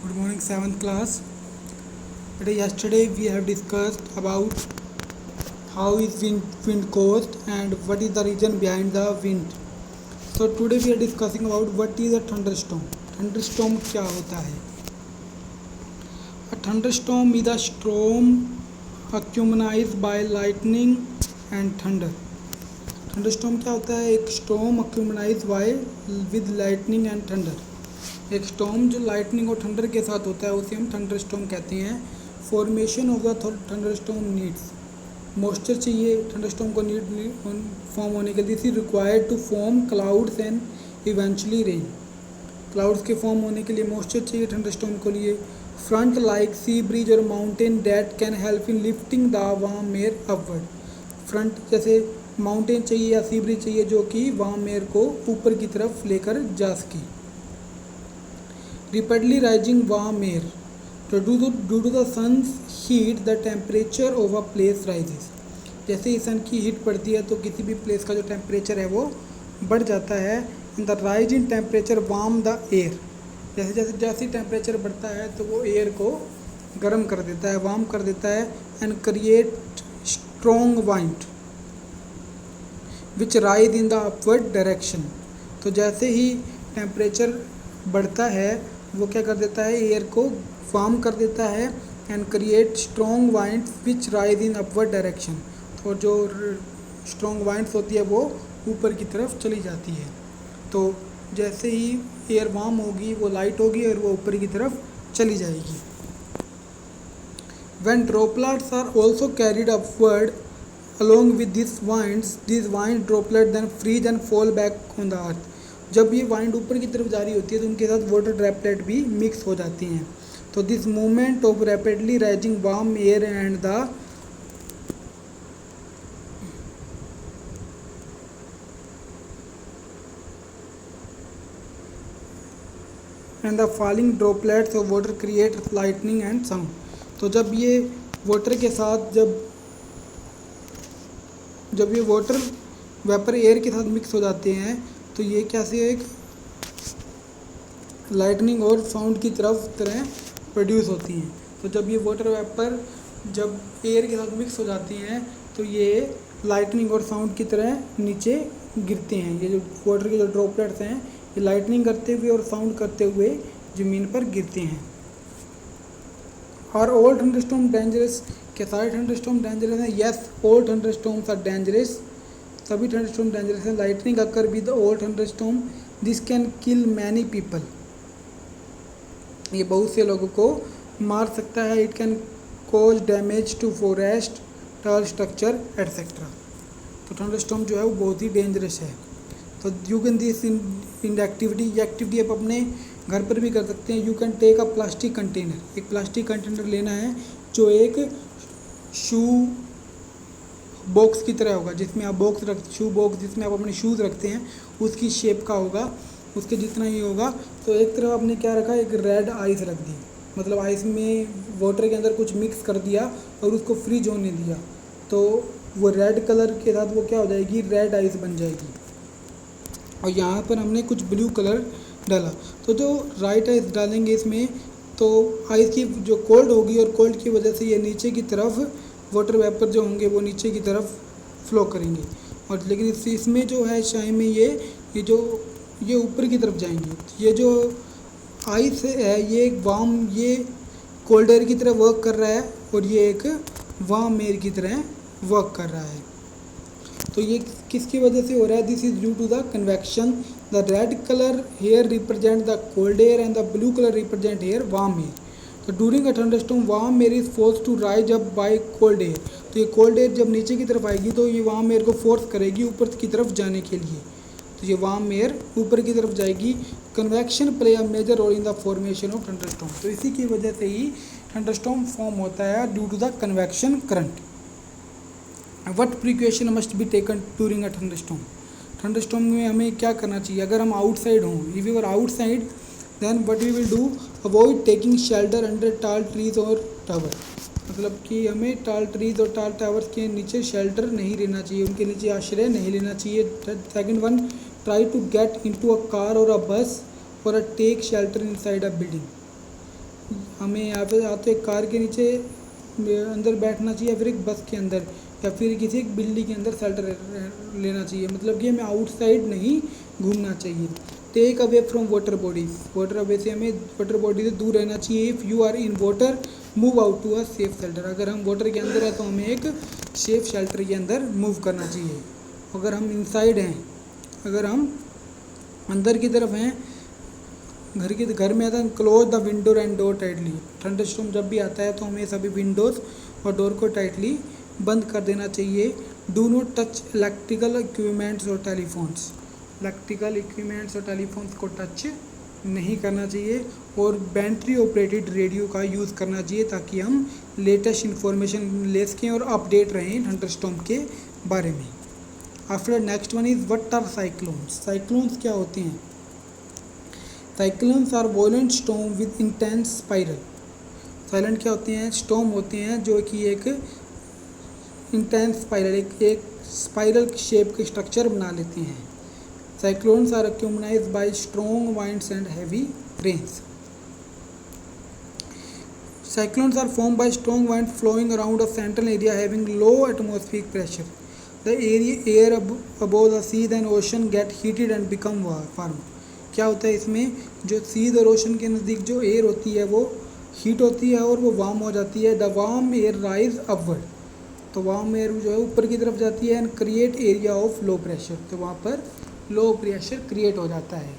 Good morning, 7th class. Yesterday we have discussed about how is wind caused and what is the reason behind the wind. So today we are discussing about what is a thunderstorm. Thunderstorm क्या होता है? A thunderstorm is a storm accompanied by lightning and thunder. Thunderstorm क्या होता है? एक storm accompanies by with lightning and thunder. एक storm जो lightning और थंडर के साथ होता है उसे हम थंडरस्टॉर्म कहते हैं। Formation of the thunderstorm needs moisture चाहिए थंडरस्टॉर्म को फॉर्म होने के लिए। This is required to form clouds and eventually rain. Clouds के फॉर्म होने के लिए मॉइस्चर चाहिए थंडरस्टॉर्म को लिए। फ्रंट लाइक सी ब्रिज और mountain that can help in lifting the warm air upward. Front जैसे माउंटेन चाहिए या सी ब्रिज चाहिए जो कि वार्म एयर को ऊपर की तरफ लेकर जा सके। Repeatedly rising warm air due to the sun's heat the temperature of a place rises. जैसे ही सन की हीट पड़ती है तो किसी भी प्लेस का जो टेम्परेचर है वो बढ़ जाता है। In the rise in temperature warm the air. जैसे जैसे जैसे टेम्परेचर बढ़ता है तो वो एयर को गर्म कर देता है, वार्म कर देता है। And create strong wind which rise in the upward direction. तो जैसे ही टेम्परेचर बढ़ता है वो क्या कर देता है? एयर को वार्म कर देता है। And create strong winds which rise in upward direction. तो जो स्ट्रॉन्ग वाइंड्स होती है वो ऊपर की तरफ चली जाती है। तो जैसे ही एयर वार्म होगी वो लाइट होगी और वो ऊपर की तरफ चली जाएगी। When droplets are also carried upward along with these wind droplets then freeze and fall back on the earth. जब ये वाइंड ऊपर की तरफ जा रही होती है तो उनके साथ वाटर ड्रॉपलेट भी मिक्स हो जाती हैं। तो this movement of rapidly rising warm air and the falling droplets of water create lightning and sound. तो जब ये वाटर के साथ जब ये वाटर वेपर एयर के साथ मिक्स हो जाते हैं तो ये कैसे एक लाइटनिंग और साउंड की तरह प्रोड्यूस होती हैं। तो जब ये वाटर वेपर जब एयर के साथ मिक्स हो जाती हैं तो ये लाइटनिंग और साउंड की तरह नीचे गिरते हैं। ये जो वाटर के जो ड्रॉपलेट्स हैं ये लाइटनिंग करते हुए और साउंड करते हुए ज़मीन पर गिरते हैं। और ऑल थंडरस्टॉर्म डेंजरस? क्या सारे थंडरस्टॉर्म डेंजरस हैं? Yes, all thunderstorms are dangerous. सभी थंडरस्टॉर्म डेंजरस हैं। Lightning occur with all thunderstorm this can kill many people. ये बहुत से लोगों को मार सकता है। It can cause damage to forest tall structure etcetera. तो थंडरस्टॉर्म जो है वो बहुत ही डेंजरस है। तो you can this in activity, ये एक्टिविटी आप अपने घर पर भी कर सकते हैं। You can take a plastic container. एक प्लास्टिक कंटेनर लेना है जो एक शू बॉक्स की तरह होगा, जिसमें आप शू बॉक्स जिसमें आप अपने शूज़ रखते हैं उसकी शेप का होगा, उसके जितना ही होगा। तो एक तरफ आपने क्या रखा? एक रेड आइस रख दी, मतलब आइस में वाटर के अंदर कुछ मिक्स कर दिया और उसको फ्रीज होने दिया तो वो रेड कलर के साथ वो क्या हो जाएगी? रेड आइस बन जाएगी। और यहाँ पर हमने कुछ ब्लू कलर डाला। तो जो राइट आइस डालेंगे इसमें तो आइस की जो कोल्ड होगी और कोल्ड की वजह से ये नीचे की तरफ वाटर वेपर जो होंगे वो नीचे की तरफ फ्लो करेंगे। और लेकिन इसमें जो है शाही में ये ऊपर की तरफ जाएंगे। ये जो आइस है ये ये कोल्ड एयर की तरह वर्क कर रहा है और ये एक वार्म एयर की तरह वर्क कर रहा है। तो ये किसकी वजह से हो रहा है? This is due to the convection. The red colour here represent the cold air and the blue colour represent here warm air. तो during a thunderstorm warm air is force to rise up by cold air. तो ये cold air जब नीचे की तरफ आएगी तो ये वार्म एयर को फोर्स करेगी ऊपर की तरफ जाने के लिए। तो ये वार्म एयर ऊपर की तरफ जाएगी। Convection play a major role in the formation of thunderstorm. तो इसी की वजह से ही थंडरस्टॉर्म फॉर्म होता है, due to the convection current. What precaution must be taken during a thunderstorm? Thunderstorm में हमें क्या करना चाहिए? अगर हम आउटसाइड हों, if you are outside then what we will do? Avoid taking shelter under tall trees और टावर। मतलब कि हमें टाल ट्रीज और टाल टावर्स के नीचे शेल्टर नहीं लेना चाहिए, उनके नीचे आश्रय नहीं लेना चाहिए। Second one, try to get into a car or a bus or a take shelter inside a building. हमें यहाँ पे या तो एक कार के नीचे अंदर बैठना चाहिए, या फिर एक बस के अंदर, या फिर किसी एक बिल्डिंग के अंदर शेल्टर लेना चाहिए। मतलब कि हमें आउटसाइड नहीं घूमना चाहिए। Take away from water bodies, water away से हमें वाटर बॉडी से दूर रहना चाहिए। If you are in water move out to a safe shelter, अगर हम वाटर के अंदर हैं तो हमें एक सेफ शेल्टर के अंदर मूव करना चाहिए। अगर हम इनसाइड हैं, अगर हम अंदर की तरफ हैं, घर में आता है, close the window and door tightly. Thunderstorm जब भी आता है तो हमें सभी विंडोज़ और डोर को टाइटली बंद कर देना चाहिए। Do not touch electrical equipments और टेलीफोन्स, इलेक्ट्रिकल इक्विपमेंट्स और टेलीफोन्स को टच नहीं करना चाहिए। और बैटरी ऑपरेटेड रेडियो का यूज़ करना चाहिए ताकि हम लेटेस्ट इन्फॉर्मेशन ले सकें और अपडेट रहें थंडरस्टॉर्म के बारे में। After next one is what are cyclones. Cyclones क्या होते हैं? Cyclones are violent storm with intense spiral. Silent क्या होते हैं? स्टॉर्म होते हैं जो कि एक इंटेंस स्पाइरल, एक स्पाइरल शेप के स्ट्रक्चर बना लेते हैं। Cyclones are accumulated by strong winds and heavy rains. Cyclones are formed by strong winds flowing around a central area having low atmospheric pressure. The air above the sea and ocean get heated and become warm. क्या होता है इसमें? जो सीध और ocean के नज़दीक जो एयर होती है वो हीट होती है और वो वार्म हो जाती है। The warm air rise upward, तो वार्म एयर जो है ऊपर की तरफ जाती है। And create area of low pressure, तो वहाँ पर लो प्रेशर क्रिएट हो जाता है।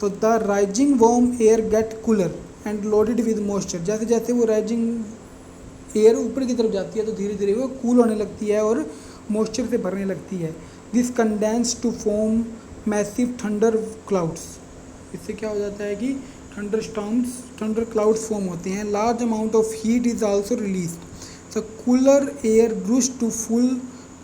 तो the rising warm air get cooler and loaded with moisture. जैसे जैसे वो राइजिंग एयर ऊपर की तरफ जाती है तो धीरे धीरे वो कूल होने लगती है और मॉइस्चर से भरने लगती है। This condense to form massive thunder clouds. इससे क्या हो जाता है कि थंडर क्लाउड्स फॉर्म होते हैं। Large amount of heat is also released. The cooler air brews to full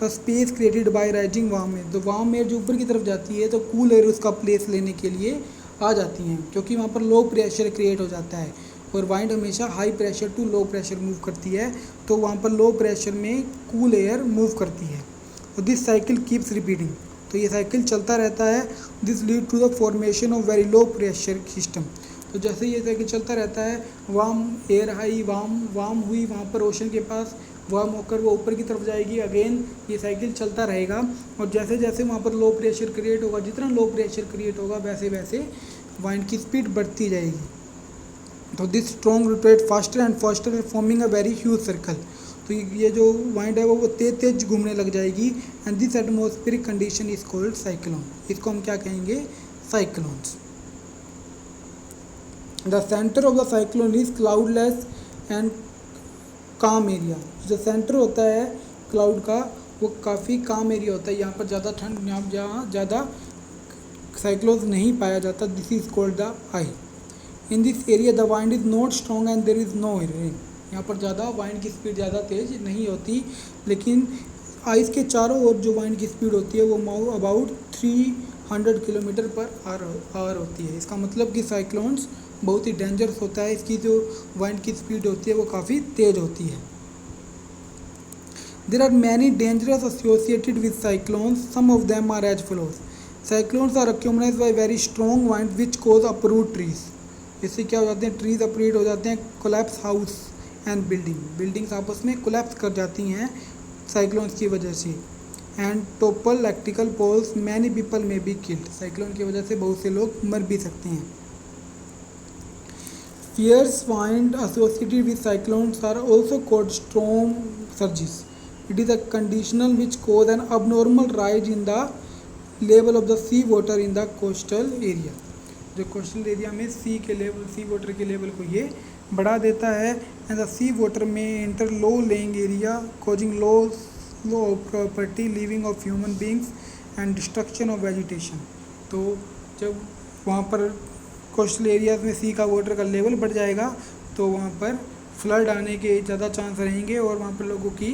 the space created by rising warm air. तो वार्म एयर जो ऊपर की तरफ जाती है तो कूल एयर उसका प्लेस लेने के लिए आ जाती हैं, क्योंकि वहाँ पर लो प्रेशर क्रिएट हो जाता है और वाइंड हमेशा high pressure to low pressure move करती है, तो वहाँ पर लो प्रेशर में कूल एयर मूव करती है। तो दिस साइकिल कीप्स रिपीटिंग, तो ये साइकिल चलता रहता है। This lead to the formation of very low pressure system. तो जैसे ये साइकिल चलता रहता है, वार्म एयर हाई वार्म हुई, वहाँ पर ओशन के पास वार्म होकर वो ऊपर की तरफ जाएगी। अगेन ये साइकिल चलता रहेगा और जैसे जैसे वहाँ पर लो प्रेशर क्रिएट होगा, जितना लो प्रेशर क्रिएट होगा वैसे वैसे वाइंड की स्पीड बढ़ती जाएगी। तो this strong rotate faster and faster forming a very huge circle. तो ये जो वाइंड है वो तेज घूमने लग जाएगी। And this atmospheric condition is called cyclone. इसको हम क्या कहेंगे? Cyclones. The centre of the cyclone is cloudless and काम एरिया। जो सेंटर होता है क्लाउड का वो काफ़ी काम एरिया होता है। यहाँ पर ज़्यादा ठंड, यहाँ ज़्यादा साइक्लोन्स नहीं पाया जाता। This is called the eye. In this area the wind is not strong and there is no rain. यहाँ पर ज़्यादा वाइंड की स्पीड ज़्यादा तेज़ नहीं होती, लेकिन आइस के चारों ओर जो वाइंड की स्पीड होती है वो अबाउट 300 किलोमीटर पर आवर होती है। इसका मतलब कि साइक्लोन्स बहुत ही डेंजरस होता है। इसकी जो वाइंड की स्पीड होती है वो काफ़ी तेज़ होती है। There are many dangerous associated with cyclones, some of them are as follows. Cyclones are accumulated by very strong wind which cause uproot trees. इससे क्या हो जाते हैं? ट्रीज अपरूट हो जाते हैं। कोलैप्स हाउस एंड बिल्डिंग्स आपस में कोलैप्स कर जाती हैं साइक्लोन्स की वजह से। And topple electrical poles, many people may be killed. Cyclone की वजह से बहुत से लोग मर भी सकते हैं। Fierce wind associated with cyclones are also called storm surges. It is a condition which cause an abnormal rise in the level of the sea water in the coastal area. जो कोस्टल एरिया में सी water के level को ये बढ़ा देता है। And the C water में enter low laying area causing low property living of human beings and destruction of vegetation. तो जब वहाँ पर कोस्टल एरियाज में सी का वाटर का लेवल बढ़ जाएगा तो वहाँ पर फ्लड आने के ज़्यादा चांस रहेंगे और वहाँ पर लोगों की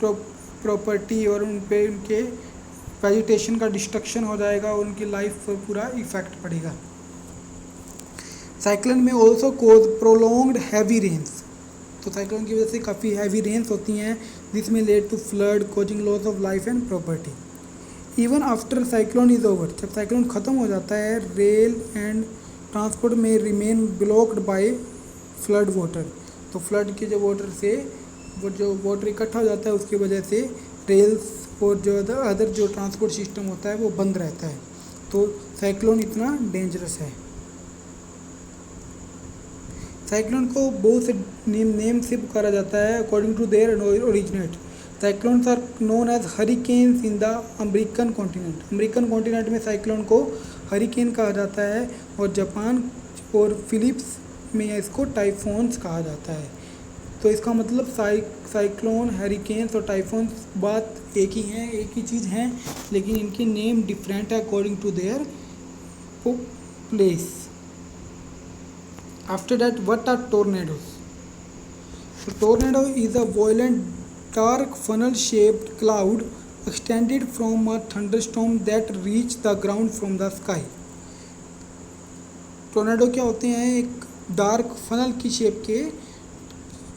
प्रॉपर्टी और उनके वेजिटेशन का डिस्ट्रक्शन हो जाएगा और उनकी लाइफ पर पूरा इफेक्ट पड़ेगा। Cyclone may also cause prolonged heavy rains. तो साइक्लोन की वजह से काफ़ी हैवी रेन्स होती हैं जिसमें lead to flood causing loss of life and property. Even after cyclone is over, जब साइक्लोन ख़त्म हो जाता है, rail and transport may remain blocked by flood water. तो फ्लड के जो वाटर से वो जो वाटर इकट्ठा हो जाता है उसकी वजह से रेल्स और जो अदर जो ट्रांसपोर्ट सिस्टम होता है वो बंद रहता है। तो साइक्लोन इतना डेंजरस है। साइक्लोन को बहुत से नेम से पुकारा जाता है according to their originate. Cyclones are known as hurricanes in the American continent. American continent में साइक्लोन को हरिकेन कहा जाता है और जापान और फिलिप्स में इसको टाइफोन्स कहा जाता है। तो इसका मतलब साइक्लोन, हरिकेन्स और टाइफोन्स बात एक ही हैं, एक ही चीज़ हैं, लेकिन इनके नेम डिफरेंट है according to their place. After that, what are tornadoes? So tornado is a violent dark funnel shaped cloud extended from a thunderstorm that reach the ground from the sky. Tornado क्या होते हैं? एक dark funnel की shape के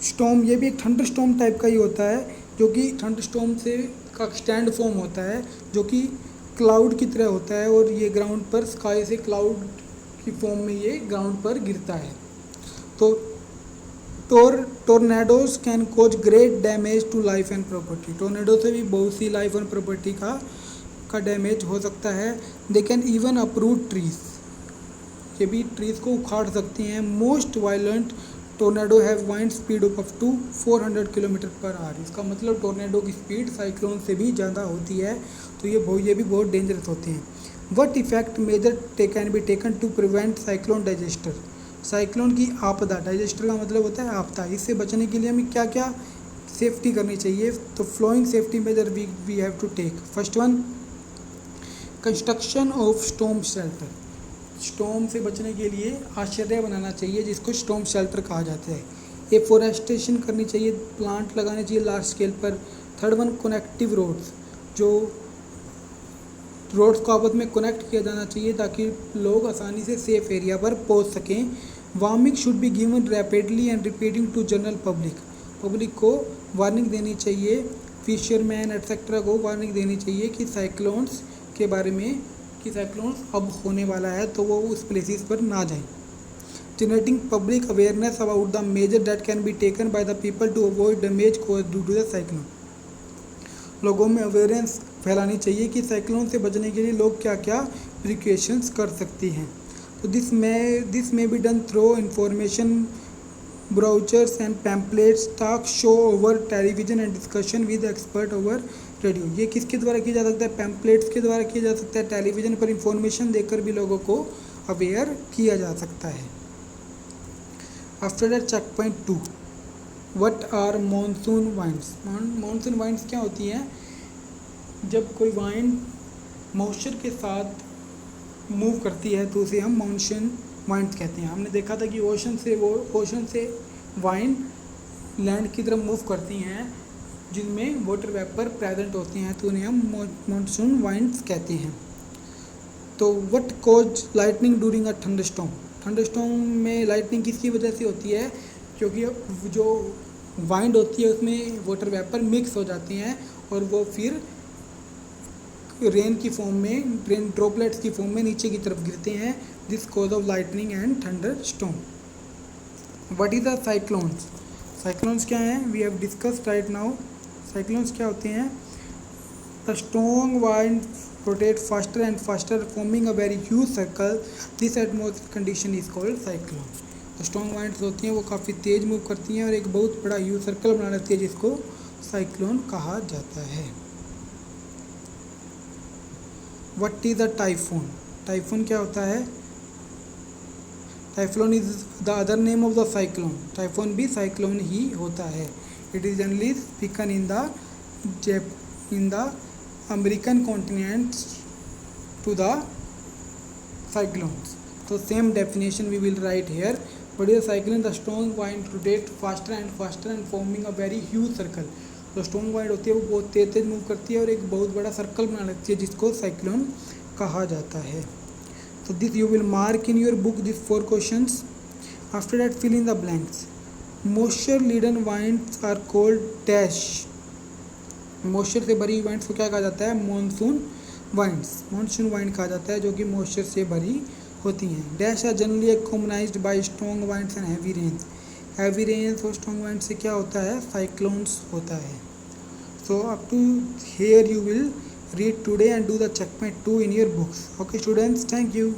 storm, ये भी एक thunder storm type का ही होता है, जो कि थंडर स्टॉर्म से का एक्सटेंड फॉर्म होता है, जो कि क्लाउड की तरह होता है और ये ग्राउंड पर स्काई से क्लाउड की फॉर्म में ये ग्राउंड पर गिरता है। तो tornadoes can cause great damage to life and property. Tornado से भी बहुत सी लाइफ एंड प्रॉपर्टी का डैमेज हो सकता है। They can even uproot trees, ये भी ट्रीज को उखाड़ सकती हैं। Most violent tornado have wind speed of up to 400 kilometre per hour. इसका मतलब टोर्नेडो की स्पीड साइक्लोन से भी ज़्यादा होती है, तो ये भी बहुत डेंजरस होते हैं। What effect measure can be taken to prevent cyclone disaster. Cyclone की आपदा, डाइजेस्टर का मतलब होता है आपदा, इससे बचने के लिए हमें क्या क्या सेफ्टी करनी चाहिए? तो following safety measure we have to take. First one, construction of storm shelter. Storm से बचने के लिए आश्रय बनाना चाहिए, जिसको स्टॉर्म शेल्टर कहा जाता है। एफोरेस्टेशन करनी चाहिए, प्लांट लगाने चाहिए लार्ज स्केल पर। थर्ड वन, कनेक्टिव रोड्स, जो रोड्स को आपस में कनेक्ट किया जाना चाहिए ताकि लोग आसानी से सेफ एरिया पर पहुंच सकें। Warning should be given rapidly and repeating to general public को वार्निंग देनी चाहिए, फिशरमैन एटसेट्रा को वार्निंग देनी चाहिए कि साइक्लोन्स के बारे में, कि साइक्लोन्स अब होने वाला है, तो वो उस प्लेसेस पर ना जाएं। Generating public awareness about the measure that can be taken by the people to avoid damage caused due to the cyclone. लोगों में अवेयरनेस फैलानी चाहिए कि साइक्लोन से बचने के लिए लोग क्या क्या प्रिकॉशंस कर सकती हैं। तो this may be done through information brochures and pamphlets, talk show over television and discussion with expert over radio. ये किसके द्वारा किया जा सकता है? पैम्पलेट्स के द्वारा किया जा सकता है। टेलीविज़न पर इंफॉर्मेशन देकर भी लोगों को अवेयर किया जा सकता है। After that, check point 2, what are monsoon winds. Monsoon winds क्या होती हैं? जब कोई वाइंड मॉइस्चर के साथ मूव करती है तो उसे हम मॉनसून वाइंड्स कहते हैं। हमने देखा था कि ओशन से वाइंड लैंड की तरफ मूव करती हैं जिनमें वाटर वेपर प्रेजेंट होती हैं, तो उन्हें हम मॉनसून वाइंड्स कहते हैं। तो what cause lightning during a thunderstorm. Thunderstorm में लाइटनिंग किसकी वजह से होती है? क्योंकि जो वाइंड होती है उसमें वाटर वेपर मिक्स हो जाती हैं और वो फिर रेन की फॉर्म में, रेन ड्रॉपलेट्स की फॉर्म में नीचे की तरफ गिरते हैं। This cause of lightning and thunder storm. What is the cyclones. Cyclones क्या हैं? We have discussed right now. Cyclones क्या होते हैं? The strong wind rotate faster and faster forming a very huge circle. This atmospheric condition is called cyclone. तो strong winds होती हैं वो काफ़ी तेज़ मूव करती हैं और एक बहुत बड़ा ह्यूज सर्कल बना लेती है, जिसको साइक्लोन कहा जाता है। What is a typhoon. Typhoon क्या होता है? Typhoon is the other name of the cyclone. Typhoon भी साइक्लोन ही होता है। It is generally spoken in the American continent to the cyclones. So same definition we will write here. What is a cyclone? The strong wind rotate faster and forming a very huge circle. तो strong wind होती है वो बहुत तेज move करती है और एक बहुत बड़ा सर्कल बना लेती है, जिसको साइक्लोन कहा जाता है। तो this you will mark in your book this 4 questions. After that fill in the blanks. Moisture laden winds are called dash. Moisture से भरी वाइंड्स को क्या कहा जाता है? Monsoon winds. मॉनसून वाइंड कहा जाता है जो कि मॉइस्चर से भरी होती हैं। Dash are generally accompanied by strong winds and heavy rains. Heavy rains और स्ट्रॉन्ग वाइंड से क्या होता है, साइक्लोन्स होता है. So up to here you will read today and do the checkmate 2 in your books. Okay students, thank you.